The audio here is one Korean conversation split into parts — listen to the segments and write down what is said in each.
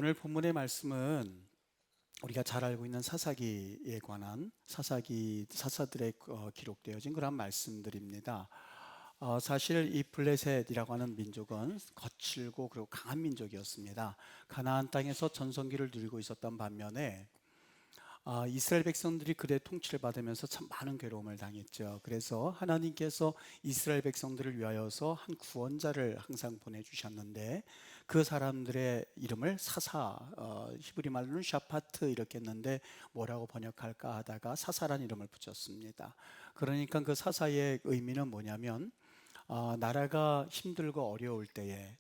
오늘 본문의 말씀은 우리가 잘 알고 있는 사사기에 관한 사사들의 기록되어진 그런 말씀들입니다. 사실 이 블레셋이라고 하는 민족은 거칠고 그리고 강한 민족이었습니다. 가나안 땅에서 전성기를 누리고 있었던 반면에 이스라엘 백성들이 그들의 통치를 받으면서 참 많은 괴로움을 당했죠. 그래서 하나님께서 이스라엘 백성들을 위하여서 한 구원자를 항상 보내주셨는데 그 사람들의 이름을 히브리 말로는 샤파트 이렇게 했는데 뭐라고 번역할까 하다가 사사란 이름을 붙였습니다. 그러니까 그 사사의 의미는 뭐냐면 나라가 힘들고 어려울 때에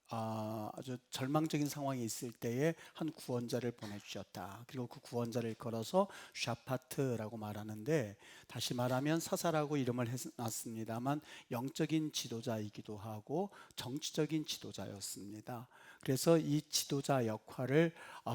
아주 절망적인 상황이 있을 때에 한 구원자를 보내주셨다. 그리고 그 구원자를 걸어서 샤파트라고 말하는데, 다시 말하면 사사라고 이름을 해놨습니다만 영적인 지도자이기도 하고 정치적인 지도자였습니다. 그래서 이 지도자 역할을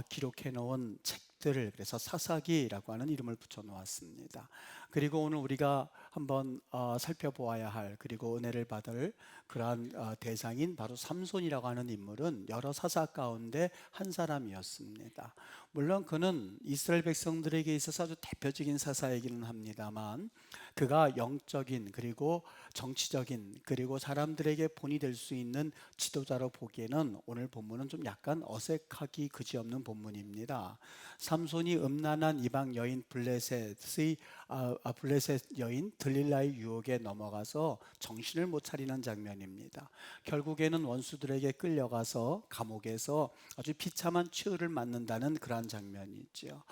기록해 놓은 책들을 그래서 사사기라고 하는 이름을 붙여 놓았습니다. 그리고 오늘 우리가 한번 살펴보아야 할, 그리고 은혜를 받을 그러한 대상인 바로 삼손이라고 하는 인물은 여러 사사 가운데 한 사람이었습니다. 물론 그는 이스라엘 백성들에게 있어서 아주 대표적인 사사이기는 합니다만, 그가 영적인 그리고 정치적인 그리고 사람들에게 본이 될 수 있는 지도자로 보기에는 오늘 본문은 좀 약간 어색하기 그지없는 본문입니다. 삼손이 음란한 이방 여인 블레셋 여인 들릴라의 유혹에 넘어가서 정신을 못 차리는 장면입니다. 결국에는 원수들에게 끌려가서 감옥에서 아주 비참한 최후를 맞는다는 그러한 장면이 있죠.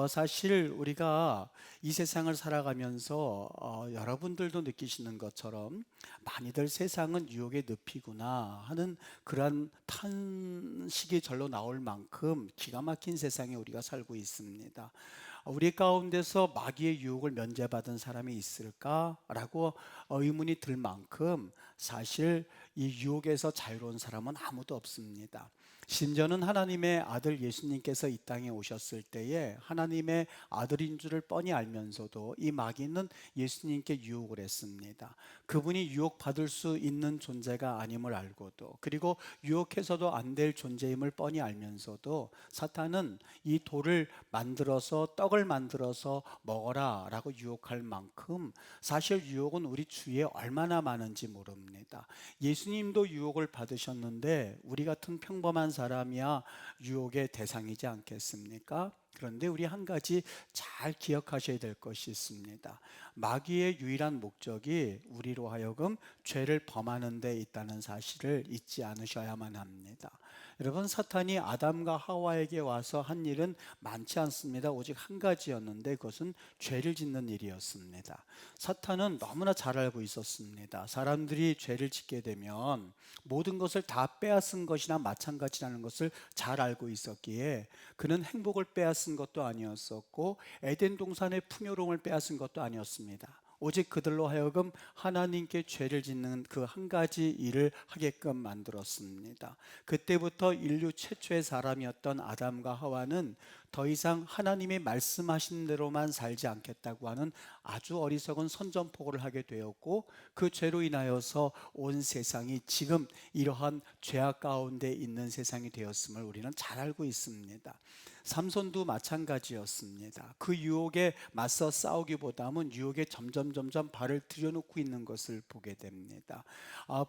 사실 우리가 이 세상을 살아가면서 여러분들도 느끼시는 것처럼 많이들 세상은 유혹의 늪이구나 하는 그러한 탄식이 절로 나올 만큼 기가 막힌 세상에 우리가 살고 있습니다. 우리 가운데서 마귀의 유혹을 면제받은 사람이 있을까라고 의문이 들 만큼 사실 이 유혹에서 자유로운 사람은 아무도 없습니다. 심지어는 하나님의 아들 예수님께서 이 땅에 오셨을 때에 하나님의 아들인 줄을 뻔히 알면서도 이 마귀는 예수님께 유혹을 했습니다. 그분이 유혹받을 수 있는 존재가 아님을 알고도, 그리고 유혹해서도 안 될 존재임을 뻔히 알면서도 사탄은 이 돌을 만들어서 떡을 만들어서 먹어라 라고 유혹할 만큼 사실 유혹은 우리 주위에 얼마나 많은지 모릅니다. 예수님도 유혹을 받으셨는데 우리 같은 평범한 사람이야 유혹의 대상이지 않겠습니까? 그런데 우리 한 가지 잘 기억하셔야 될 것이 있습니다. 마귀의 유일한 목적이 우리로 하여금 죄를 범하는 데 있다는 사실을 잊지 않으셔야만 합니다. 여러분, 사탄이 아담과 하와에게 와서 한 일은 많지 않습니다. 오직 한 가지였는데 그것은 죄를 짓는 일이었습니다. 사탄은 너무나 잘 알고 있었습니다. 사람들이 죄를 짓게 되면 모든 것을 다 빼앗은 것이나 마찬가지라는 것을 잘 알고 있었기에 그는 행복을 빼앗은 것도 아니었었고 에덴 동산의 풍요로움을 빼앗은 것도 아니었습니다. 오직 그들로 하여금 하나님께 죄를 짓는 그 한 가지 일을 하게끔 만들었습니다. 그때부터 인류 최초의 사람이었던 아담과 하와는 더 이상 하나님이 말씀하신 대로만 살지 않겠다고 하는 아주 어리석은 선전포고를 하게 되었고, 그 죄로 인하여서 온 세상이 지금 이러한 죄악 가운데 있는 세상이 되었음을 우리는 잘 알고 있습니다. 삼손도 마찬가지였습니다. 그 유혹에 맞서 싸우기보다는 유혹에 점점 발을 들여놓고 있는 것을 보게 됩니다.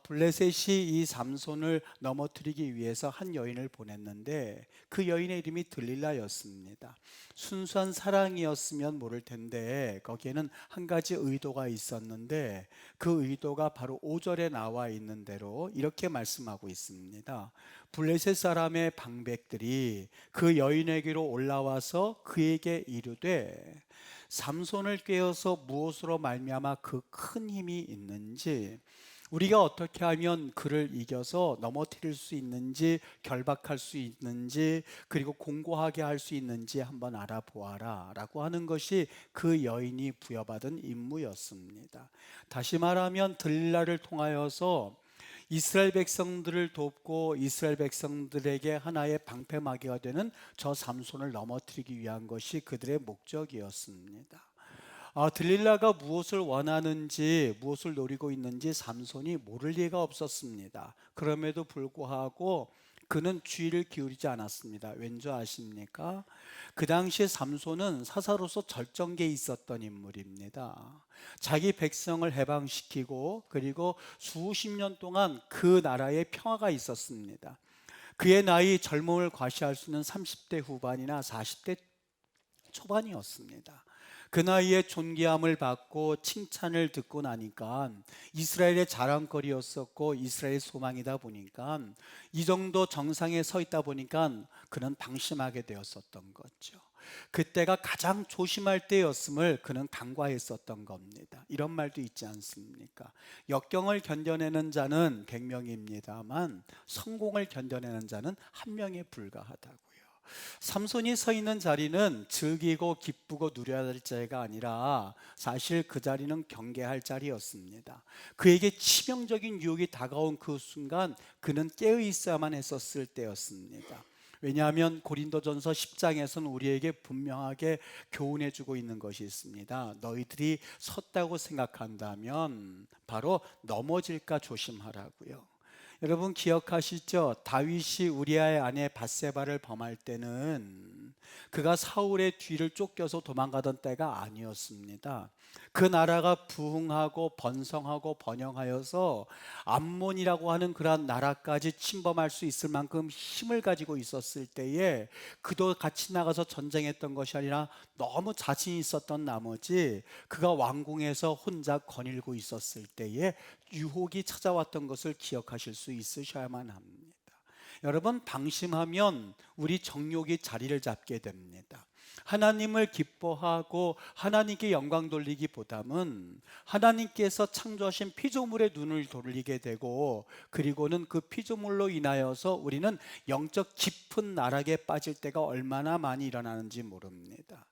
블레셋이 이 삼손을 넘어뜨리기 위해서 한 여인을 보냈는데 그 여인의 이름이 들릴라였습니다. 순수한 사랑이었으면 모를 텐데 거기에는 한 가지 의도가 있었는데 그 의도가 바로 5절에 나와 있는 대로 이렇게 말씀하고 있습니다. 블레셋 사람의 방백들이 그 여인에게로 올라와서 그에게 이르되 삼손을 꾀어서 무엇으로 말미암아 그 큰 힘이 있는지, 우리가 어떻게 하면 그를 이겨서 넘어뜨릴 수 있는지, 결박할 수 있는지, 그리고 공고하게 할 수 있는지 한번 알아보아라 라고 하는 것이 그 여인이 부여받은 임무였습니다. 다시 말하면 들릴라를 통하여서 이스라엘 백성들을 돕고 이스라엘 백성들에게 하나의 방패막이가 되는 저 삼손을 넘어뜨리기 위한 것이 그들의 목적이었습니다. 들릴라가 무엇을 원하는지, 무엇을 노리고 있는지 삼손이 모를 리가 없었습니다. 그럼에도 불구하고 그는 주의를 기울이지 않았습니다. 왠지 아십니까? 그 당시에 삼손은 사사로서 절정기에 있었던 인물입니다. 자기 백성을 해방시키고 그리고 수십 년 동안 그 나라에 평화가 있었습니다. 그의 나이 젊음을 과시할 수 있는 30대 후반이나 40대 초반이었습니다. 그 나이에 존귀함을 받고 칭찬을 듣고 나니까 이스라엘의 자랑거리였었고 이스라엘의 소망이다 보니까 이 정도 정상에 서 있다 보니까 그는 방심하게 되었었던 거죠. 그때가 가장 조심할 때였음을 그는 간과했었던 겁니다. 이런 말도 있지 않습니까? 역경을 견뎌내는 자는 100명입니다만 성공을 견뎌내는 자는 1명에 불과하다고요. 삼손이 서 있는 자리는 즐기고 기쁘고 누려야 될 자리가 아니라 사실 그 자리는 경계할 자리였습니다. 그에게 치명적인 유혹이 다가온 그 순간 그는 깨어 있어야만 했었을 때였습니다. 왜냐하면 고린도전서 10장에서는 우리에게 분명하게 교훈해 주고 있는 것이 있습니다. 너희들이 섰다고 생각한다면 바로 넘어질까 조심하라고요. 여러분 기억하시죠? 다윗이 우리아의 아내 밧세바를 범할 때는 그가 사울의 뒤를 쫓겨서 도망가던 때가 아니었습니다. 그 나라가 부흥하고 번성하고 번영하여서 암몬이라고 하는 그러한 나라까지 침범할 수 있을 만큼 힘을 가지고 있었을 때에 그도 같이 나가서 전쟁했던 것이 아니라 너무 자신이 있었던 나머지 그가 왕궁에서 혼자 거닐고 있었을 때에 유혹이 찾아왔던 것을 기억하실 수 있으셔야만 합니다. 여러분 방심하면 우리 정욕이 자리를 잡게 됩니다. 하나님을 기뻐하고 하나님께 영광 돌리기보다는 하나님께서 창조하신 피조물의 눈을 돌리게 되고 그리고는 그 피조물로 인하여서 우리는 영적 깊은 나락에 빠질 때가 얼마나 많이 일어나는지 모릅니다.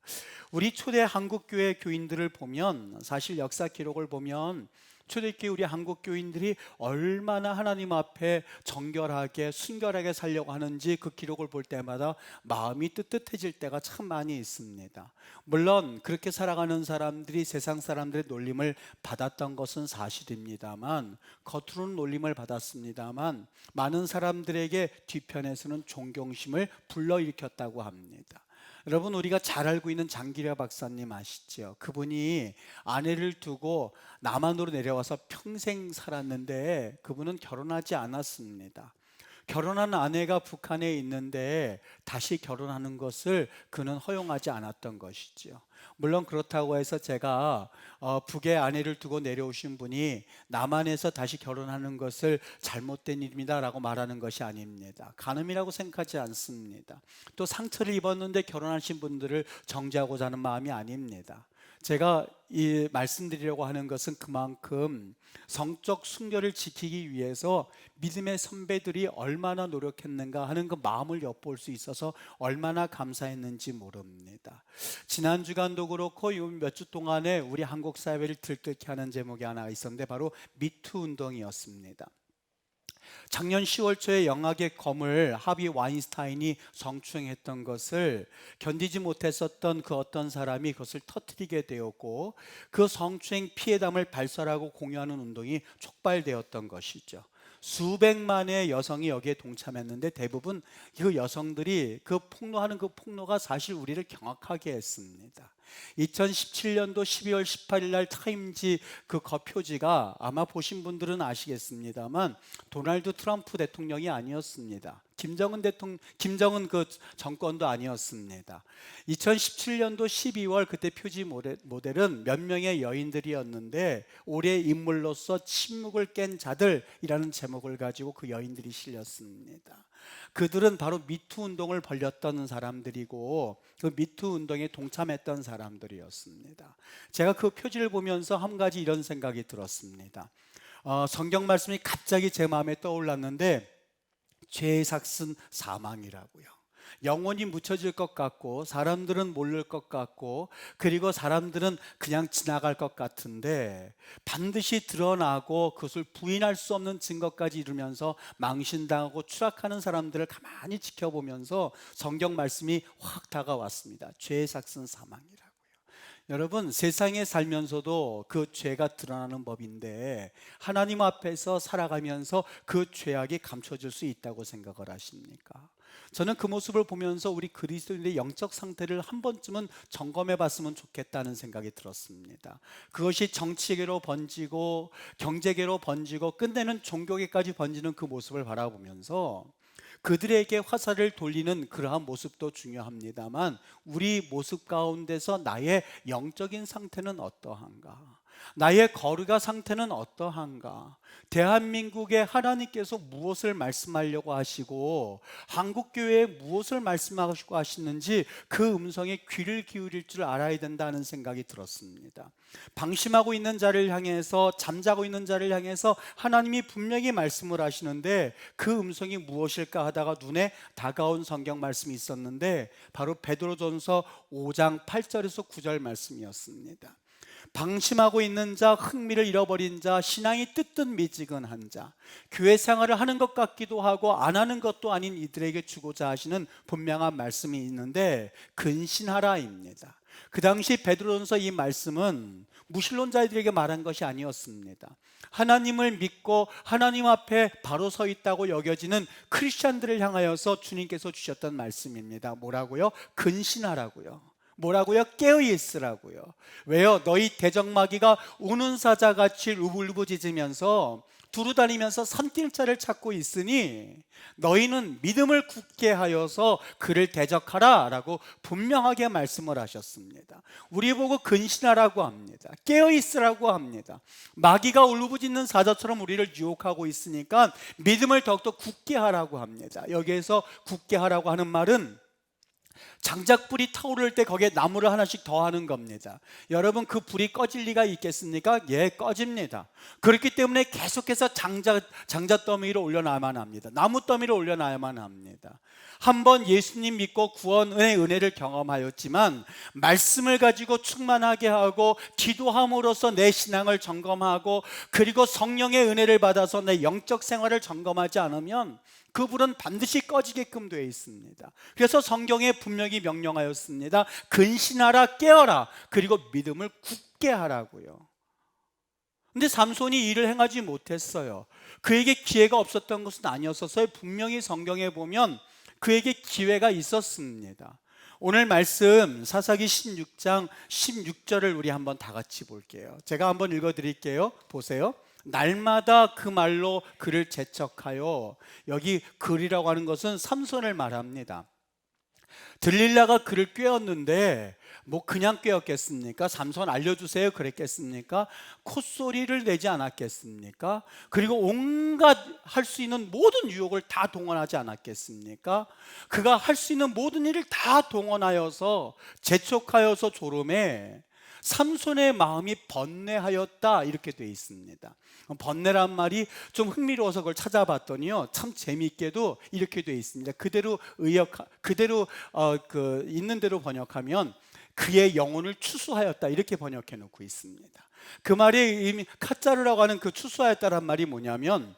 우리 초대 한국교회 교인들을 보면 사실 역사 기록을 보면 초대교회 우리 한국 교인들이 얼마나 하나님 앞에 정결하게 순결하게 살려고 하는지 그 기록을 볼 때마다 마음이 뜨뜻해질 때가 참 많이 있습니다. 물론 그렇게 살아가는 사람들이 세상 사람들의 놀림을 받았던 것은 사실입니다만 겉으로는 놀림을 받았습니다만 많은 사람들에게 뒤편에서는 존경심을 불러일으켰다고 합니다. 여러분 우리가 잘 알고 있는 장기려 박사님 아시죠? 그분이 아내를 두고 남한으로 내려와서 평생 살았는데 그분은 결혼하지 않았습니다. 결혼한 아내가 북한에 있는데 다시 결혼하는 것을 그는 허용하지 않았던 것이죠. 물론 그렇다고 해서 제가 북에 아내를 두고 내려오신 분이 남한에서 다시 결혼하는 것을 잘못된 일입니다 라고 말하는 것이 아닙니다. 간음이라고 생각하지 않습니다. 또 상처를 입었는데 결혼하신 분들을 정죄하고자 하는 마음이 아닙니다. 제가 이 말씀드리려고 하는 것은 그만큼 성적 순결을 지키기 위해서 믿음의 선배들이 얼마나 노력했는가 하는 그 마음을 엿볼 수 있어서 얼마나 감사했는지 모릅니다. 지난 주간도 그렇고 요 몇 주 동안에 우리 한국 사회를 들끓게 하는 제목이 하나 있었는데 바로 미투 운동이었습니다. 작년 10월 초에 영화계 거물 하비 와인스타인이 성추행했던 것을 견디지 못했었던 그 어떤 사람이 그것을 터뜨리게 되었고 그 성추행 피해담을 발설하고 공유하는 운동이 촉발되었던 것이죠. 수백만의 여성이 여기에 동참했는데 대부분 그 여성들이 그 폭로하는 그 폭로가 사실 우리를 경악하게 했습니다. 2017년도 12월 18일 날 타임지 그 거표지가 아마 보신 분들은 아시겠습니다만 도널드 트럼프 대통령이 아니었습니다. 김정은 그 정권도 아니었습니다. 2017년도 12월 그때 표지 모델은 몇 명의 여인들이었는데 올해 인물로서 침묵을 깬 자들이라는 제목을 가지고 그 여인들이 실렸습니다. 그들은 바로 미투 운동을 벌였던 사람들이고 그 미투 운동에 동참했던 사람들이었습니다. 제가 그 표지를 보면서 한 가지 이런 생각이 들었습니다. 성경 말씀이 갑자기 제 마음에 떠올랐는데 죄의 삭은 사망이라고요. 영원히 묻혀질 것 같고 사람들은 모를 것 같고 그리고 사람들은 그냥 지나갈 것 같은데 반드시 드러나고 그것을 부인할 수 없는 증거까지 이루면서 망신당하고 추락하는 사람들을 가만히 지켜보면서 성경 말씀이 확 다가왔습니다. 죄의 삭은 사망이라고요. 여러분, 세상에 살면서도 그 죄가 드러나는 법인데 하나님 앞에서 살아가면서 그 죄악이 감춰질 수 있다고 생각을 하십니까? 저는 그 모습을 보면서 우리 그리스도인의 영적 상태를 한 번쯤은 점검해 봤으면 좋겠다는 생각이 들었습니다. 그것이 정치계로 번지고 경제계로 번지고 끝내는 종교계까지 번지는 그 모습을 바라보면서 그들에게 화살을 돌리는 그러한 모습도 중요합니다만 우리 모습 가운데서 나의 영적인 상태는 어떠한가? 나의 거룩의 상태는 어떠한가? 대한민국에 하나님께서 무엇을 말씀하려고 하시고 한국교회에 무엇을 말씀하시고 하시는지 그 음성에 귀를 기울일 줄 알아야 된다는 생각이 들었습니다. 방심하고 있는 자를 향해서, 잠자고 있는 자를 향해서 하나님이 분명히 말씀을 하시는데 그 음성이 무엇일까 하다가 눈에 다가온 성경 말씀이 있었는데 바로 베드로전서 5장 8절에서 9절 말씀이었습니다. 방심하고 있는 자, 흥미를 잃어버린 자, 신앙이 뜨뜻미지근한 자, 교회 생활을 하는 것 같기도 하고 안 하는 것도 아닌 이들에게 주고자 하시는 분명한 말씀이 있는데 근신하라입니다. 그 당시 베드로전서 이 말씀은 무신론자들에게 말한 것이 아니었습니다. 하나님을 믿고 하나님 앞에 바로 서 있다고 여겨지는 크리스찬들을 향하여서 주님께서 주셨던 말씀입니다. 뭐라고요? 근신하라고요. 뭐라고요? 깨어있으라고요. 왜요? 너희 대적마귀가 우는 사자같이 우불부짖으면서 두루다니면서 산길자를 찾고 있으니 너희는 믿음을 굳게 하여서 그를 대적하라 라고 분명하게 말씀을 하셨습니다. 우리 보고 근신하라고 합니다. 깨어있으라고 합니다. 마귀가 울부짖는 사자처럼 우리를 유혹하고 있으니까 믿음을 더욱더 굳게 하라고 합니다. 여기에서 굳게 하라고 하는 말은 장작불이 타오를 때 거기에 나무를 하나씩 더하는 겁니다. 여러분, 그 불이 꺼질 리가 있겠습니까? 예, 꺼집니다. 그렇기 때문에 계속해서 장잣더미를 올려놔야만 합니다. 나무더미를 올려놔야만 합니다. 한번 예수님 믿고 구원의 은혜를 경험하였지만 말씀을 가지고 충만하게 하고 기도함으로써 내 신앙을 점검하고 그리고 성령의 은혜를 받아서 내 영적 생활을 점검하지 않으면 그 불은 반드시 꺼지게끔 되어 있습니다. 그래서 성경에 분명히 명령하였습니다. 근신하라, 깨어라, 그리고 믿음을 굳게 하라고요. 근데 삼손이 이를 행하지 못했어요. 그에게 기회가 없었던 것은 아니었어요. 분명히 성경에 보면 그에게 기회가 있었습니다. 오늘 말씀 사사기 16장 16절을 우리 한번 다 같이 볼게요. 제가 한번 읽어드릴게요. 보세요. 날마다 그 말로 그를 재촉하여, 여기 그이라고 하는 것은 삼손을 말합니다. 들릴라가 그를 꾀었는데 뭐 그냥 꾀었겠습니까? 삼손 알려주세요 그랬겠습니까? 콧소리를 내지 않았겠습니까? 그리고 온갖 할 수 있는 모든 유혹을 다 동원하지 않았겠습니까? 그가 할 수 있는 모든 일을 다 동원하여서 재촉하여서 조름에 삼손의 마음이 번뇌하였다 이렇게 되어 있습니다. 번뇌란 말이 좀 흥미로워서 그걸 찾아봤더니요, 참 재미있게도 이렇게 되어 있습니다. 그대로 있는 대로 번역하면 그의 영혼을 추수하였다 이렇게 번역해 놓고 있습니다. 그 말이 의미, 카짜르라고 하는 그 추수하였다란 말이 뭐냐면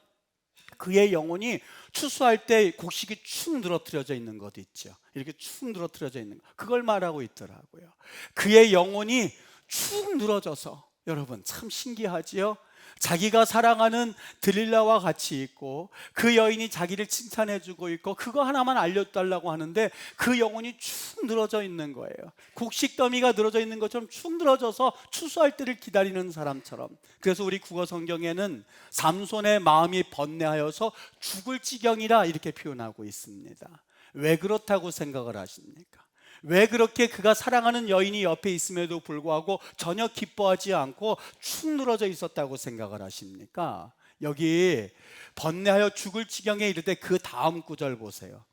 그의 영혼이 추수할 때 곡식이 축 늘어뜨려져 있는 것 있죠. 이렇게 축 늘어뜨려져 있는 거, 그걸 말하고 있더라고요. 그의 영혼이 축 늘어져서, 여러분 참 신기하지요? 자기가 사랑하는 들릴라와 같이 있고 그 여인이 자기를 칭찬해주고 있고 그거 하나만 알려달라고 하는데 그 영혼이 축 늘어져 있는 거예요. 곡식더미가 늘어져 있는 것처럼 축 늘어져서 추수할 때를 기다리는 사람처럼. 그래서 우리 국어 성경에는 삼손의 마음이 번뇌하여서 죽을 지경이라 이렇게 표현하고 있습니다. 왜 그렇다고 생각을 하십니까? 왜 그렇게 그가 사랑하는 여인이 옆에 있음에도 불구하고 전혀 기뻐하지 않고 축 늘어져 있었다고 생각을 하십니까? 여기 번뇌하여 죽을 지경에 이를 때 그 다음 구절 보세요.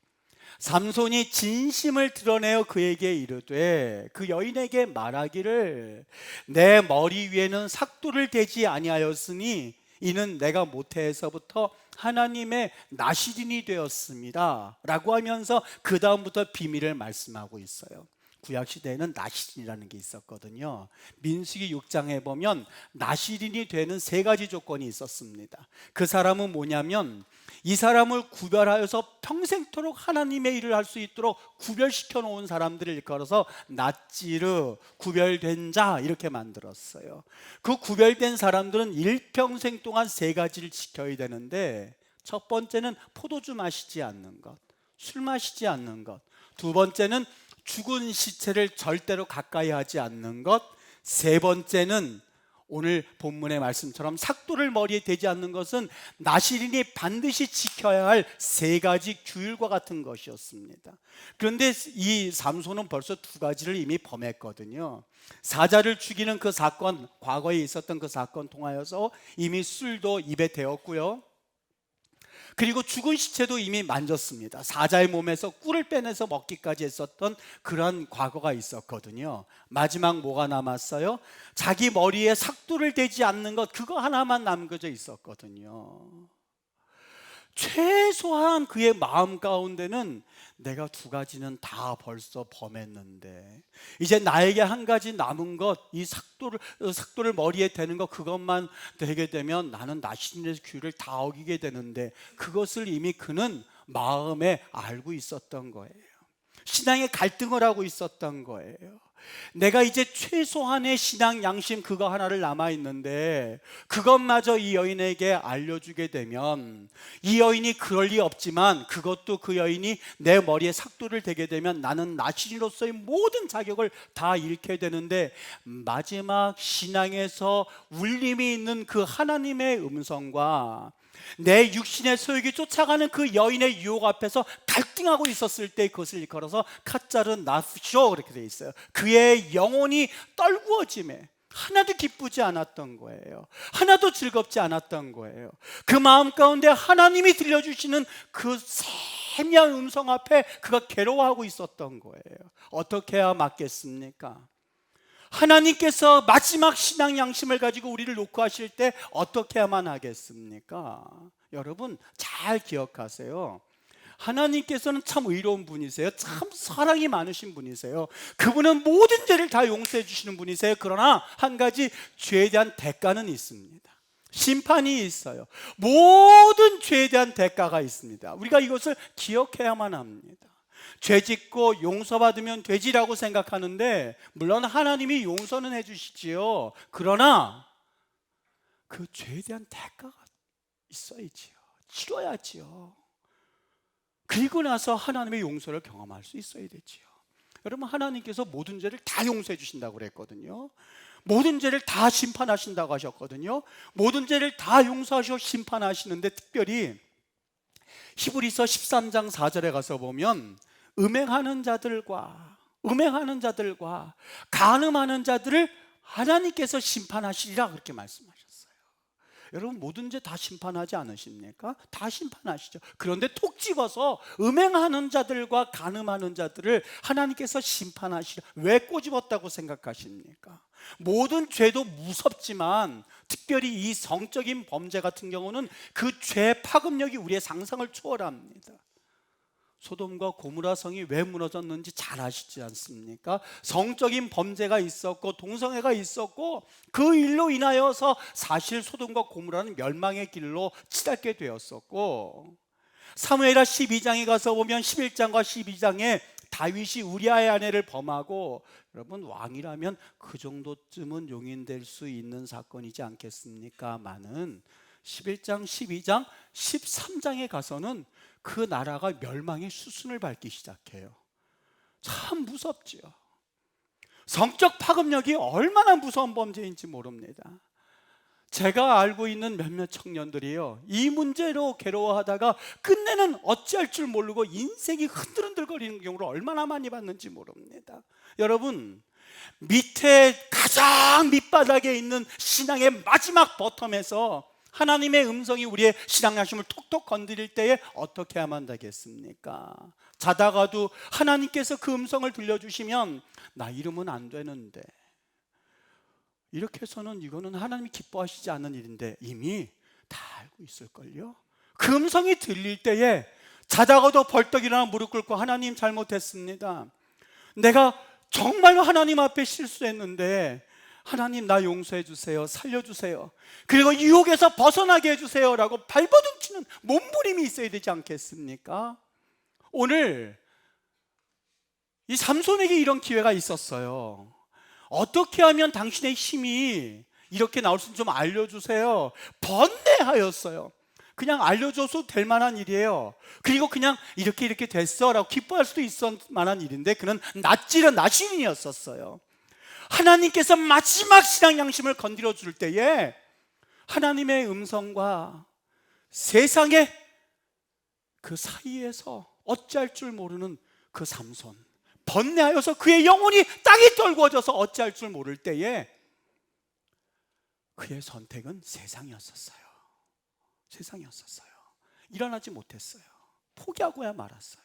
삼손이 진심을 드러내어 그에게 이르되, 그 여인에게 말하기를 내 머리 위에는 삭도를 대지 아니하였으니 이는 내가 모태에서부터 하나님의 나시린이 되었습니다 라고 하면서 그 다음부터 비밀을 말씀하고 있어요. 구약 시대에는 나시린이라는 게 있었거든요. 민수기 6장에 보면 나시린이 되는 세 가지 조건이 있었습니다. 그 사람은 뭐냐면 이 사람을 구별하여서 평생토록 하나님의 일을 할 수 있도록 구별시켜 놓은 사람들을 일컬어서 낫지르, 구별된 자 이렇게 만들었어요. 그 구별된 사람들은 일평생 동안 세 가지를 지켜야 되는데, 첫 번째는 포도주 마시지 않는 것, 술 마시지 않는 것. 두 번째는 죽은 시체를 절대로 가까이 하지 않는 것. 세 번째는 오늘 본문의 말씀처럼 삭도를 머리에 대지 않는 것은 나시린이 반드시 지켜야 할 세 가지 규율과 같은 것이었습니다. 그런데 이 삼손은 벌써 두 가지를 이미 범했거든요. 사자를 죽이는 그 사건, 과거에 있었던 그 사건 통하여서 이미 술도 입에 대었고요, 그리고 죽은 시체도 이미 만졌습니다. 사자의 몸에서 꿀을 빼내서 먹기까지 했었던 그런 과거가 있었거든요. 마지막 뭐가 남았어요? 자기 머리에 삭도를 대지 않는 것, 그거 하나만 남겨져 있었거든요. 최소한 그의 마음 가운데는 내가 두 가지는 다 벌써 범했는데 이제 나에게 한 가지 남은 것, 이 삭도를 머리에 대는 것, 그것만 되게 되면 나는 나시린의 규율을 다 어기게 되는데, 그것을 이미 그는 마음에 알고 있었던 거예요. 신앙의 갈등을 하고 있었던 거예요. 내가 이제 최소한의 신앙 양심 그거 하나를 남아있는데 그것마저 이 여인에게 알려주게 되면, 이 여인이 그럴 리 없지만 그것도 그 여인이 내 머리에 삭도를 대게 되면 나는 나시린으로서의 모든 자격을 다 잃게 되는데, 마지막 신앙에서 울림이 있는 그 하나님의 음성과 내 육신의 소욕이 쫓아가는 그 여인의 유혹 앞에서 갈등하고 있었을 때 그것을 일컬어서 카짜르 나프쇼 그렇게 되어 있어요. 그의 영혼이 떨구어짐에 하나도 기쁘지 않았던 거예요. 하나도 즐겁지 않았던 거예요. 그 마음 가운데 하나님이 들려주시는 그 세미한 음성 앞에 그가 괴로워하고 있었던 거예요. 어떻게 해야 맞겠습니까? 하나님께서 마지막 신앙 양심을 가지고 우리를 놓고 하실 때 어떻게 해야만 하겠습니까? 여러분 잘 기억하세요. 하나님께서는 참 의로운 분이세요. 참 사랑이 많으신 분이세요. 그분은 모든 죄를 다 용서해 주시는 분이세요. 그러나 한 가지, 죄에 대한 대가는 있습니다. 심판이 있어요. 모든 죄에 대한 대가가 있습니다. 우리가 이것을 기억해야만 합니다. 죄 짓고 용서받으면 되지라고 생각하는데, 물론 하나님이 용서는 해주시지요. 그러나 그 죄에 대한 대가가 있어야지요. 치러야지요. 그리고 나서 하나님의 용서를 경험할 수 있어야 되지요. 여러분, 하나님께서 모든 죄를 다 용서해 주신다고 그랬거든요. 모든 죄를 다 심판하신다고 하셨거든요. 모든 죄를 다 용서하시고 심판하시는데, 특별히 히브리서 13장 4절에 가서 보면 음행하는 자들과 간음하는 자들을 하나님께서 심판하시리라 그렇게 말씀하셨어요. 여러분, 모든 죄 다 심판하지 않으십니까? 다 심판하시죠. 그런데 톡 집어서 음행하는 자들과 간음하는 자들을 하나님께서 심판하시리라. 왜 꼬집었다고 생각하십니까? 모든 죄도 무섭지만 특별히 이 성적인 범죄 같은 경우는 그 죄의 파급력이 우리의 상상을 초월합니다. 소돔과 고모라 성이 왜 무너졌는지 잘 아시지 않습니까? 성적인 범죄가 있었고 동성애가 있었고, 그 일로 인하여서 사실 소돔과 고모라는 멸망의 길로 치닫게 되었었고, 사무엘하 12장에 가서 보면 11장과 12장에 다윗이 우리아의 아내를 범하고, 여러분 왕이라면 그 정도쯤은 용인될 수 있는 사건이지 않겠습니까?만은 11장, 12장, 13장에 가서는 그 나라가 멸망의 수순을 밟기 시작해요. 참 무섭지요. 성적 파급력이 얼마나 무서운 범죄인지 모릅니다. 제가 알고 있는 몇몇 청년들이요, 이 문제로 괴로워하다가 끝내는 어찌할 줄 모르고 인생이 흔들흔들거리는 경우를 얼마나 많이 봤는지 모릅니다. 여러분, 가장 밑바닥에 있는 신앙의 마지막 버텀에서 하나님의 음성이 우리의 신앙 양심을 톡톡 건드릴 때에 어떻게 하면 되겠습니까? 자다가도 하나님께서 그 음성을 들려주시면 나 이러면 안 되는데, 이렇게 해서는 이거는 하나님이 기뻐하시지 않는 일인데 이미 다 알고 있을걸요? 그 음성이 들릴 때에 자다가도 벌떡 일어나 무릎 꿇고 하나님 잘못했습니다. 내가 정말로 하나님 앞에 실수했는데 하나님 나 용서해 주세요, 살려주세요, 그리고 유혹에서 벗어나게 해주세요 라고 발버둥치는 몸부림이 있어야 되지 않겠습니까? 오늘 이 삼손에게 이런 기회가 있었어요. 어떻게 하면 당신의 힘이 이렇게 나올 수 있는지 좀 알려주세요. 번뇌하였어요. 그냥 알려줘도 될 만한 일이에요. 그리고 그냥 이렇게 됐어 라고 기뻐할 수도 있을 만한 일인데, 그는 낯질은 나신이었었어요. 하나님께서 마지막 신앙 양심을 건드려 줄 때에 하나님의 음성과 세상의 그 사이에서 어찌할 줄 모르는 그 삼손, 번뇌하여서 그의 영혼이 땅에 떨구어져서 어찌할 줄 모를 때에 그의 선택은 세상이었었어요. 세상이었었어요. 일어나지 못했어요. 포기하고야 말았어요.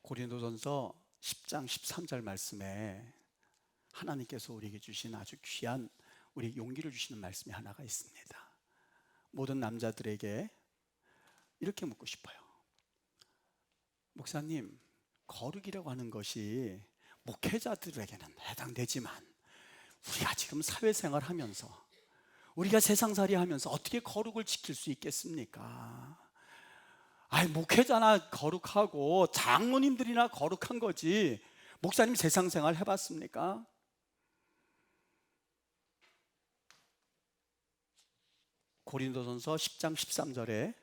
고린도전서 10장 13절 말씀에 하나님께서 우리에게 주신 아주 귀한 우리 용기를 주시는 말씀이 하나가 있습니다. 모든 남자들에게 이렇게 묻고 싶어요. 목사님, 거룩이라고 하는 것이 목회자들에게는 해당되지만 우리가 지금 사회생활 하면서, 우리가 세상살이 하면서 어떻게 거룩을 지킬 수 있겠습니까? 목회자나 거룩하고 장로님들이나 거룩한 거지 목사님 세상생활 해봤습니까? 고린도전서 10장 13절에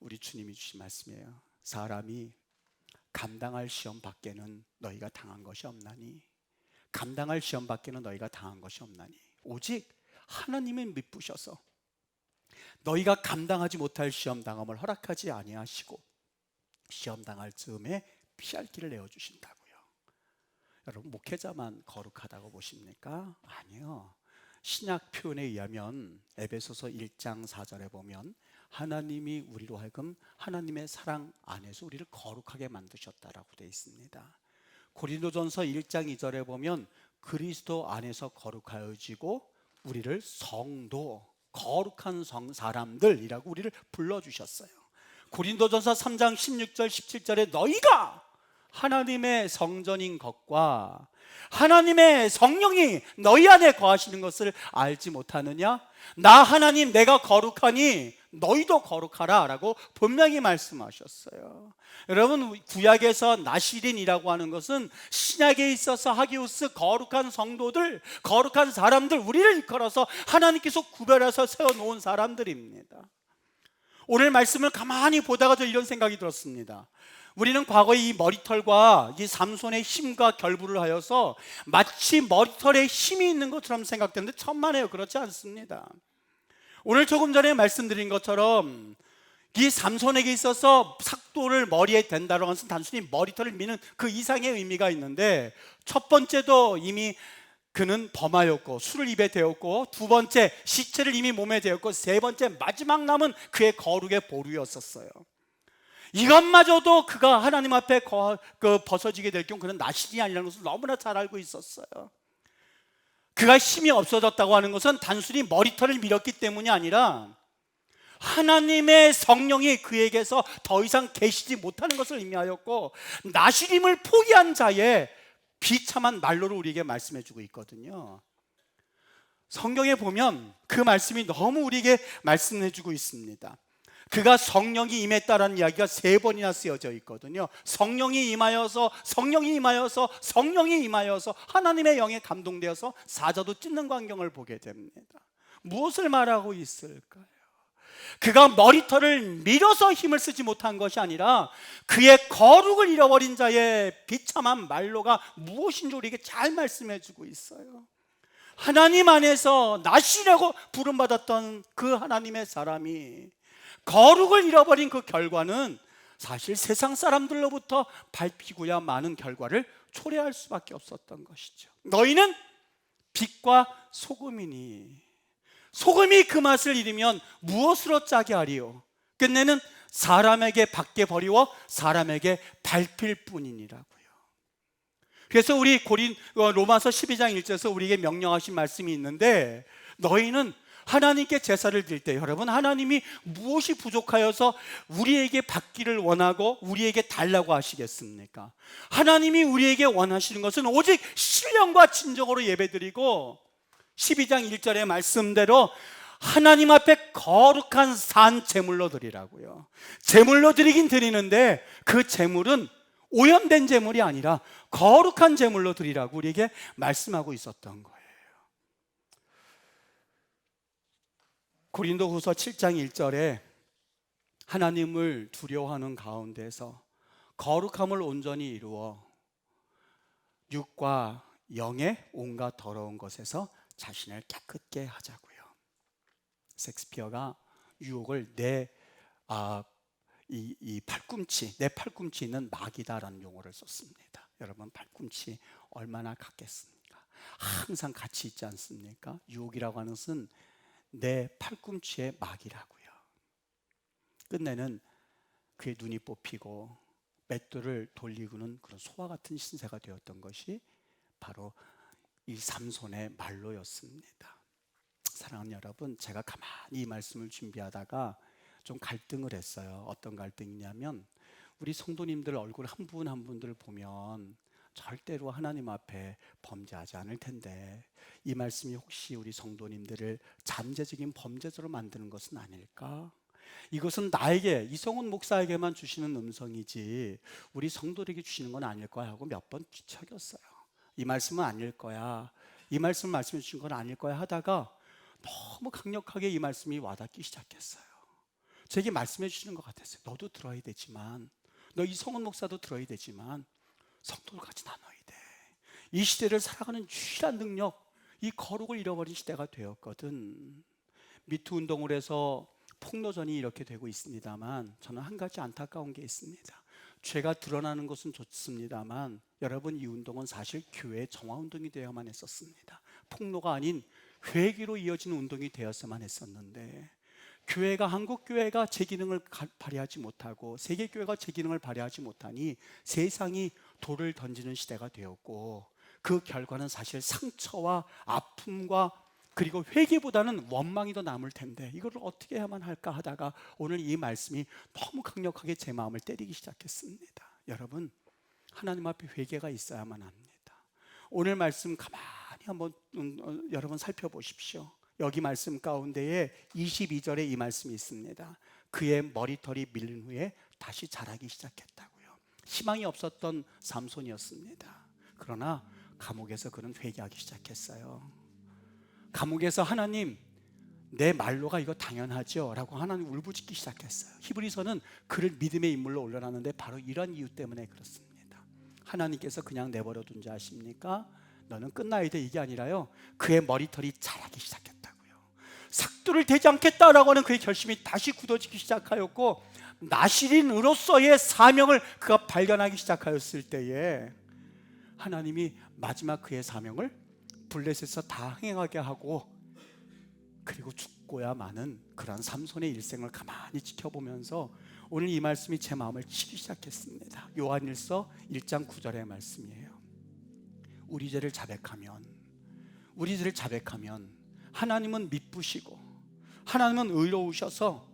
우리 주님이 주신 말씀이에요. 사람이 감당할 시험 밖에는 너희가 당한 것이 없나니, 감당할 시험 밖에는 너희가 당한 것이 없나니, 오직 하나님의 미쁘셔서 너희가 감당하지 못할 시험 당함을 허락하지 아니하시고 시험 당할 즈음에 피할 길을 내어주신다고요. 여러분, 목회자만 거룩하다고 보십니까? 아니요. 신약 표현에 의하면 에베소서 1장 4절에 보면 하나님이 우리로 하여금 하나님의 사랑 안에서 우리를 거룩하게 만드셨다라고 되어 있습니다. 고린도전서 1장 2절에 보면 그리스도 안에서 거룩하여지고 우리를 성도, 거룩한 사람들이라고 우리를 불러주셨어요. 고린도전서 3장 16절 17절에 너희가 하나님의 성전인 것과 하나님의 성령이 너희 안에 거하시는 것을 알지 못하느냐? 나 하나님 내가 거룩하니 너희도 거룩하라 라고 분명히 말씀하셨어요. 여러분, 구약에서 나시린이라고 하는 것은 신약에 있어서 하기우스 거룩한 성도들, 거룩한 사람들, 우리를 이끌어서 하나님께서 구별해서 세워놓은 사람들입니다. 오늘 말씀을 가만히 보다가 저 이런 생각이 들었습니다. 우리는 과거에 이 머리털과 이 삼손의 힘과 결부를 하여서 마치 머리털에 힘이 있는 것처럼 생각되는데 천만에요, 그렇지 않습니다. 오늘 조금 전에 말씀드린 것처럼 이 삼손에게 있어서 삭도를 머리에 댄다는 것은 단순히 머리털을 미는 그 이상의 의미가 있는데, 첫 번째도 이미 그는 범하였고 술을 입에 대었고, 두 번째 시체를 이미 몸에 대었고, 세 번째 마지막 남은 그의 거룩의 보루였었어요. 이것마저도 그가 하나님 앞에 벗어지게 될 경우 그는 나신이 아니라는 것을 너무나 잘 알고 있었어요. 그가 힘이 없어졌다고 하는 것은 단순히 머리털을 밀었기 때문이 아니라 하나님의 성령이 그에게서 더 이상 계시지 못하는 것을 의미하였고, 나시림을 포기한 자의 비참한 말로를 우리에게 말씀해 주고 있거든요. 성경에 보면 그 말씀이 너무 우리에게 말씀해 주고 있습니다. 그가 성령이 임했다라는 이야기가 3번이나 쓰여져 있거든요. 성령이 임하여서, 성령이 임하여서, 성령이 임하여서 하나님의 영에 감동되어서 사자도 찢는 광경을 보게 됩니다. 무엇을 말하고 있을까요? 그가 머리털을 밀어서 힘을 쓰지 못한 것이 아니라 그의 거룩을 잃어버린 자의 비참한 말로가 무엇인지 우리에게 잘 말씀해 주고 있어요. 하나님 안에서 나시라고 부름받았던 그 하나님의 사람이 거룩을 잃어버린 그 결과는 사실 세상 사람들로부터 밟히고야 많은 결과를 초래할 수밖에 없었던 것이죠. 너희는 빛과 소금이니 소금이 그 맛을 잃으면 무엇으로 짜게 하리요? 끝내는 사람에게 밖에 버리워 사람에게 밟힐 뿐이니라고요. 그래서 우리 로마서 12장 1절에서 우리에게 명령하신 말씀이 있는데, 너희는 하나님께 제사를 드릴 때 여러분, 하나님이 무엇이 부족하여서 우리에게 받기를 원하고 우리에게 달라고 하시겠습니까? 하나님이 우리에게 원하시는 것은 오직 신령과 진정으로 예배드리고 12장 1절의 말씀대로 하나님 앞에 거룩한 산 제물로 드리라고요. 제물로 드리긴 드리는데 그 제물은 오염된 제물이 아니라 거룩한 제물로 드리라고 우리에게 말씀하고 있었던 거예요. 고린도후서 7장 1절에 하나님을 두려워하는 가운데서 거룩함을 온전히 이루어 육과 영의 온갖 더러운 것에서 자신을 깨끗게 하자고요. 섹스피어가 유혹을 내 팔꿈치, 내 팔꿈치 있는 막이다라는 용어를 썼습니다. 여러분, 팔꿈치 얼마나 같겠습니까? 항상 같이 있지 않습니까? 유혹이라고 하는 것은 내 팔꿈치의 막이라고요. 끝내는 그의 눈이 뽑히고 맷돌을 돌리고는 그런 소와 같은 신세가 되었던 것이 바로 이 삼손의 말로였습니다. 사랑하는 여러분, 제가 가만히 이 말씀을 준비하다가 좀 갈등을 했어요. 어떤 갈등이냐면 우리 성도님들 얼굴 한 분 한 분들을 보면 절대로 하나님 앞에 범죄하지 않을 텐데 이 말씀이 혹시 우리 성도님들을 잠재적인 범죄자로 만드는 것은 아닐까? 이것은 나에게, 이성훈 목사에게만 주시는 음성이지 우리 성도들에게 주시는 건 아닐 거야 하고 몇 번 뒤척였어요. 이 말씀은 아닐 거야, 이 말씀 말씀해 주신 건 아닐 거야 하다가 너무 강력하게 이 말씀이 와닿기 시작했어요. 제게 말씀해 주시는 것 같았어요. 너도 들어야 되지만, 너 이성훈 목사도 들어야 되지만 성도들까지 나눠야 돼. 이 시대를 살아가는 유일한 능력, 이 거룩을 잃어버린 시대가 되었거든. 미투 운동을 해서 폭로전이 이렇게 되고 있습니다만 저는 한 가지 안타까운 게 있습니다. 죄가 드러나는 것은 좋습니다만 여러분, 이 운동은 사실 교회의 정화운동이 되어야만 했었습니다. 폭로가 아닌 회개로 이어지는 운동이 되었어야만 했었는데 교회가, 한국교회가 제 기능을 발휘하지 못하고 세계교회가 제 기능을 발휘하지 못하니 세상이 돌을 던지는 시대가 되었고 그 결과는 사실 상처와 아픔과 그리고 회개보다는 원망이 더 남을 텐데 이걸 어떻게 해야만 할까 하다가 오늘 이 말씀이 너무 강력하게 제 마음을 때리기 시작했습니다. 여러분, 하나님 앞에 회개가 있어야만 합니다. 오늘 말씀 가만히 한번 여러분 살펴보십시오. 여기 말씀 가운데에 22절에 이 말씀이 있습니다. 그의 머리털이 밀린 후에 다시 자라기 시작했다고요. 희망이 없었던 삼손이었습니다. 그러나 감옥에서 그는 회개하기 시작했어요. 감옥에서 하나님, 내 말로가 이거 당연하죠 라고 하나님 울부짖기 시작했어요. 히브리서는 그를 믿음의 인물로 올려놨는데 바로 이런 이유 때문에 그렇습니다. 하나님께서 그냥 내버려 둔 줄 아십니까? 너는 끝나야 돼, 이게 아니라요, 그의 머리털이 자라기 시작했다고요. 삭도를 대지 않겠다라고 하는 그의 결심이 다시 굳어지기 시작하였고 나실인으로서의 사명을 그가 발견하기 시작하였을 때에 하나님이 마지막 그의 사명을 블레셋에서 다 행하게 하고 그리고 죽고야 마는 그런 삼손의 일생을 가만히 지켜보면서 오늘 이 말씀이 제 마음을 치기 시작했습니다. 요한일서 1장 9절의 말씀이에요. 우리 죄를 자백하면 하나님은 미쁘시고 하나님은 의로우셔서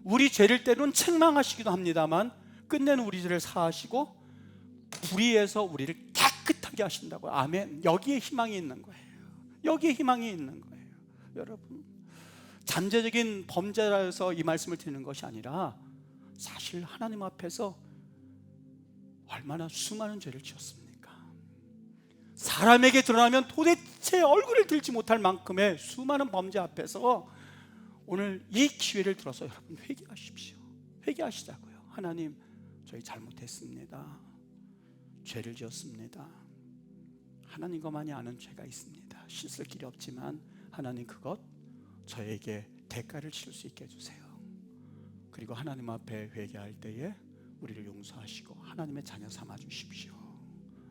우리 죄를 때로는 책망하시기도 합니다만 끝내는 우리 죄를 사하시고 불의에서 우리를 깨끗하게 하신다고요. 아멘. 여기에 희망이 있는 거예요. 여기에 희망이 있는 거예요. 여러분, 잠재적인 범죄라서 이 말씀을 드리는 것이 아니라 사실 하나님 앞에서 얼마나 수많은 죄를 지었습니까? 사람에게 드러나면 도대체 얼굴을 들지 못할 만큼의 수많은 범죄 앞에서 오늘 이 기회를 들어서 여러분 회개하십시오. 회개하시자고요. 하나님, 저희 잘못했습니다. 죄를 지었습니다. 하나님과만이 아는 죄가 있습니다. 씻을 길이 없지만 하나님, 그것 저에게 대가를 치를 수 있게 해주세요. 그리고 하나님 앞에 회개할 때에 우리를 용서하시고 하나님의 자녀 삼아 주십시오.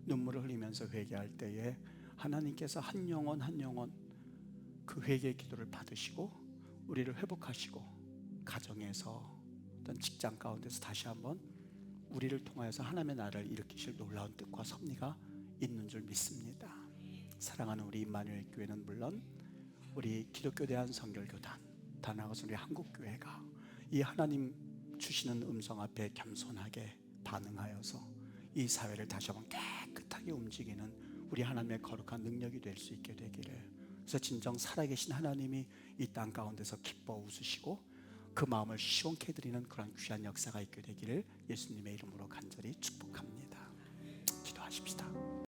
눈물을 흘리면서 회개할 때에 하나님께서 한 영혼 한 영혼 그 회개의 기도를 받으시고 우리를 회복하시고 가정에서 어떤 직장 가운데서 다시 한번 우리를 통하여서 하나님의 나라를 일으키실 놀라운 뜻과 섭리가 있는 줄 믿습니다. 사랑하는 우리 임마누엘 교회는 물론 우리 기독교 대한선결교단, 다 나아가서 우리 한국교회가 이 하나님 주시는 음성 앞에 겸손하게 반응하여서 이 사회를 다시 한번 깨끗하게 움직이는 우리 하나님의 거룩한 능력이 될 수 있게 되기를. 그래서 진정 살아계신 하나님이 이 땅 가운데서 기뻐 웃으시고 그 마음을 시원케 해드리는 그런 귀한 역사가 있게 되기를 예수님의 이름으로 간절히 축복합니다. 기도하십시다.